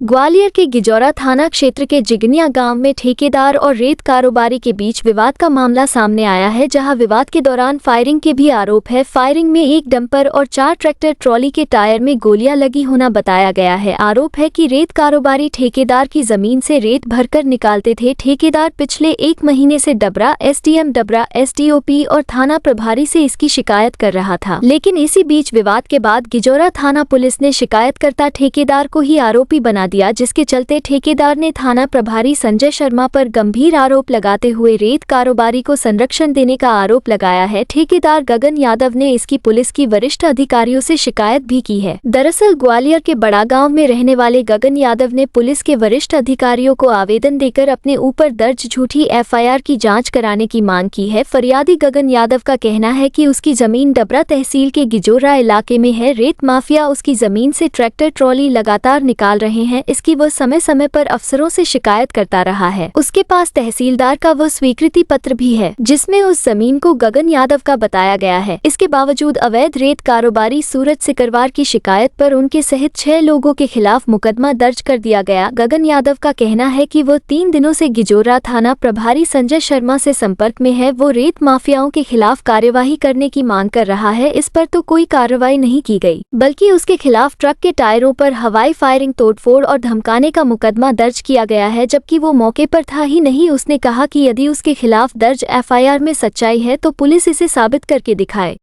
ग्वालियर के गिजौरा थाना क्षेत्र के जिगनिया गांव में ठेकेदार और रेत कारोबारी के बीच विवाद का मामला सामने आया है, जहां विवाद के दौरान फायरिंग के भी आरोप है। फायरिंग में एक डंपर और 4 ट्रैक्टर ट्रॉली के टायर में गोलियां लगी होना बताया गया है। आरोप है कि रेत कारोबारी ठेकेदार की जमीन से रेत भरकर निकालते थे। ठेकेदार पिछले 1 महीने से डबरा एसडीएम, डबरा एसडीओपी और थाना प्रभारी से इसकी शिकायत कर रहा था, लेकिन इसी बीच विवाद के बाद गिजौरा थाना पुलिस ने शिकायतकर्ता ठेकेदार को ही आरोपी बना दिया, जिसके चलते ठेकेदार ने थाना प्रभारी संजय शर्मा पर गंभीर आरोप लगाते हुए रेत कारोबारी को संरक्षण देने का आरोप लगाया है। ठेकेदार गगन यादव ने इसकी पुलिस की वरिष्ठ अधिकारियों से शिकायत भी की है। दरअसल ग्वालियर के बड़ा गांव में रहने वाले गगन यादव ने पुलिस के वरिष्ठ अधिकारियों को आवेदन देकर अपने ऊपर दर्ज झूठी एफआईआर की जाँच कराने की मांग की है। फरियादी गगन यादव का कहना है कि उसकी जमीन डबरा तहसील के गिजौरा इलाके में है। रेत माफिया उसकी जमीन से ट्रैक्टर ट्रॉली लगातार निकाल रहे हैं। इसकी वह समय समय पर अफसरों से शिकायत करता रहा है। उसके पास तहसीलदार का वह स्वीकृति पत्र भी है, जिसमें उस जमीन को गगन यादव का बताया गया है। इसके बावजूद अवैध रेत कारोबारी सूरज सिकरवार की शिकायत पर उनके सहित 6 लोगों के खिलाफ मुकदमा दर्ज कर दिया गया। गगन यादव का कहना है कि वो 3 दिनों से गिजौरा थाना प्रभारी संजय शर्मा से संपर्क में है। वो रेत माफियाओं के खिलाफ कार्यवाही करने की मांग कर रहा है। इस पर तो कोई कार्रवाई नहीं की गई, बल्कि उसके खिलाफ ट्रक के टायरों पर हवाई फायरिंग, तोड़फोड़ और धमकाने का मुकदमा दर्ज किया गया है, जबकि वो मौके पर था ही नहीं। उसने कहा कि यदि उसके खिलाफ दर्ज एफआईआर में सच्चाई है तो पुलिस इसे साबित करके दिखाए।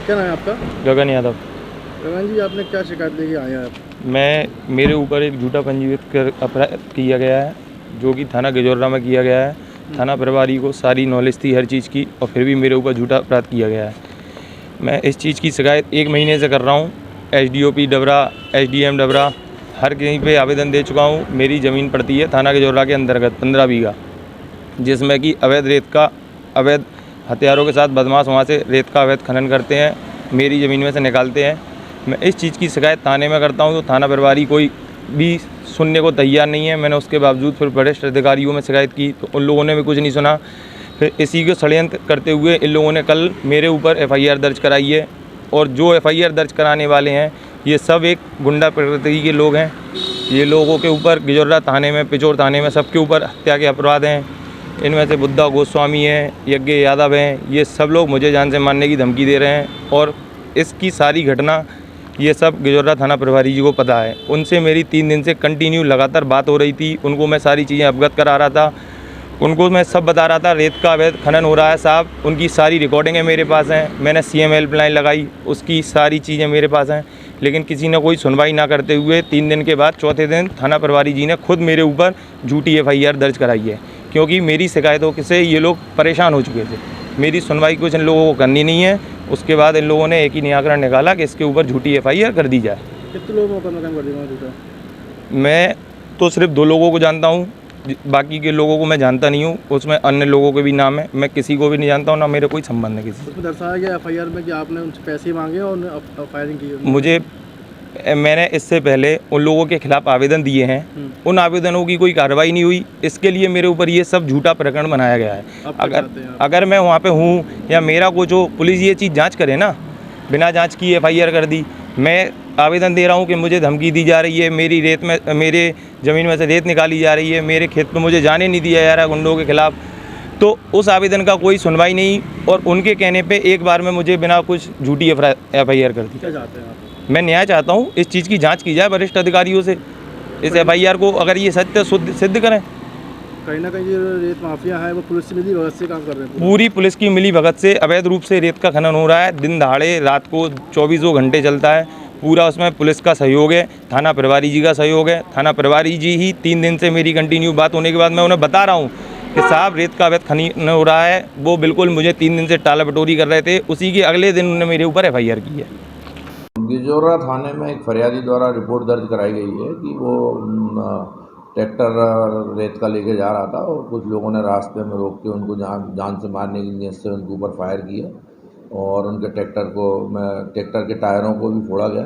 क्या नाम है आपका? गगन यादव। गगन जी, आपने क्या शिकायत लेके आए हैं आप? मेरे ऊपर एक झूठा पंजीकृत कर अपराध किया गया है, जो कि थाना गिजौरा में किया गया है। थाना प्रभारी को सारी नॉलेज थी हर चीज़ की, और फिर भी मेरे ऊपर झूठा अपराध किया गया है। मैं इस चीज़ की शिकायत 1 महीने से कर रहा हूँ। एसडीओपी डबरा, एसडीएम डबरा, हर कहीं पे आवेदन दे चुका हूँ। मेरी ज़मीन पड़ती है थाना गिजौरा के अंतर्गत 15 बीघा, जिसमें कि अवैध हथियारों के साथ बदमाश वहाँ से रेत का अवैध खनन करते हैं, मेरी ज़मीन में से निकालते हैं। मैं इस चीज़ की शिकायत थाने में करता हूँ तो थाना प्रभारी कोई भी सुनने को तैयार नहीं है। मैंने उसके बावजूद फिर वरिष्ठ अधिकारियों में शिकायत की तो उन लोगों ने भी कुछ नहीं सुना। फिर इसी को षड्यंत्र करते हुए इन लोगों ने कल मेरे ऊपर एफआईआर दर्ज कराई है, और जो एफआईआर दर्ज कराने वाले हैं ये सब एक गुंडा प्रकृति के लोग हैं। ये लोगों के ऊपर गिजौरा थाने में, पिचौर थाने में सबके ऊपर हत्या के अपराध हैं। इनमें से बुद्धा गोस्वामी हैं, यज्ञ यादव हैं, ये सब लोग मुझे जान से मारने की धमकी दे रहे हैं। और इसकी सारी घटना ये सब गिजौरा थाना प्रभारी जी को पता है। उनसे मेरी 3 दिन से कंटिन्यू लगातार बात हो रही थी। उनको मैं सारी चीज़ें अवगत करा रहा था, उनको मैं सब बता रहा था रेत का अवैध खनन हो रहा है साहब। उनकी सारी रिकॉर्डिंगें मेरे पास हैं। मैंने सीएम हेल्पलाइन लगाई, उसकी सारी चीज़ें मेरे पास हैं, लेकिन किसी ने कोई सुनवाई ना करते हुए 3 दिन के बाद चौथे दिन थाना प्रभारी जी ने खुद मेरे ऊपर झूठी एफआईआर दर्ज कराई है, क्योंकि मेरी शिकायतों से ये लोग परेशान हो चुके थे। मेरी सुनवाई कुछ इन लोगों को करनी नहीं है। उसके बाद इन लोगों ने एक ही निराकरण निकाला कि इसके ऊपर झूठी एफआईआर कर दी जाए। कितने लोगों को काम कर दिया झूठा? मैं तो सिर्फ 2 लोगों को जानता हूँ, बाकी के लोगों को मैं जानता नहीं हूँ। उसमें अन्य लोगों के भी नाम है, मैं किसी को भी नहीं जानता हूँ, ना मेरे कोई संबंध है किसी से। उसमें दर्शाया गया एफआईआर में कि आपने उनसे पैसे मांगे और फायरिंग की। मैंने इससे पहले उन लोगों के खिलाफ आवेदन दिए हैं, उन आवेदनों की कोई कार्रवाई नहीं हुई। इसके लिए मेरे ऊपर ये सब झूठा प्रकरण बनाया गया है। अगर मैं वहाँ पे हूँ या मेरा कुछ हो, पुलिस ये चीज़ जांच करे ना, बिना जांच की एफआईआर कर दी। मैं आवेदन दे रहा हूँ कि मुझे धमकी दी जा रही है, मेरे ज़मीन में से रेत निकाली जा रही है, मेरे खेत पर मुझे जाने नहीं दिया जा रहा है गुंडों के खिलाफ। तो उस आवेदन का कोई सुनवाई नहीं, और उनके कहने पे एक बार में मुझे बिना कुछ झूठी एफआईआर कर दी। क्या चाहते हैं आप? मैं न्याय चाहता हूँ, इस चीज़ की जांच की जाए वरिष्ठ अधिकारियों से। इस एफआईआर को अगर ये सत्य सिद्ध करें। कहीं ना कहीं जो रेत माफिया है वो पुलिस से मिली भगत से काम कर रहे हैं। पूरी पुलिस की मिली भगत से अवैध रूप से रेत का खनन हो रहा है। दिन दहाड़े, रात को 24 घंटे चलता है। पूरा उसमें पुलिस का सहयोग है, थाना प्रभारी जी का सहयोग है। थाना प्रभारी जी ही 3 दिन से मेरी कंटिन्यू बात होने के बाद मैं उन्हें बता रहा हूँ कि साहब रेत का अवैध खनन हो रहा है। वो बिल्कुल मुझे 3 दिन से टाला बटोरी कर रहे थे। उसी के अगले दिन उन्होंने मेरे ऊपर एफआईआर की है। गिजौरा थाने में एक फरियादी द्वारा रिपोर्ट दर्ज कराई गई है कि वो ट्रैक्टर रेत का लेके जा रहा था और कुछ लोगों ने रास्ते में रोक के उनको जान से मारने की नीयत से उनके ऊपर फायर किया, और उनके ट्रैक्टर के टायरों को भी फोड़ा गया।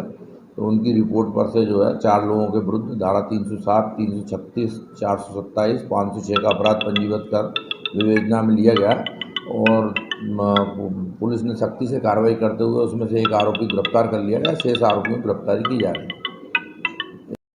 तो उनकी रिपोर्ट पर से जो है 4 लोगों के विरुद्ध धारा 307, 336, 427, 506 का अपराध पंजीबद्ध कर विवेचना में लिया गया, और पुलिस ने सख्ती से कार्रवाई करते हुए उसमें से एक आरोपी गिरफ्तार कर लिया गया। शेष आरोपियों की गिरफ्तारी की जा रही है।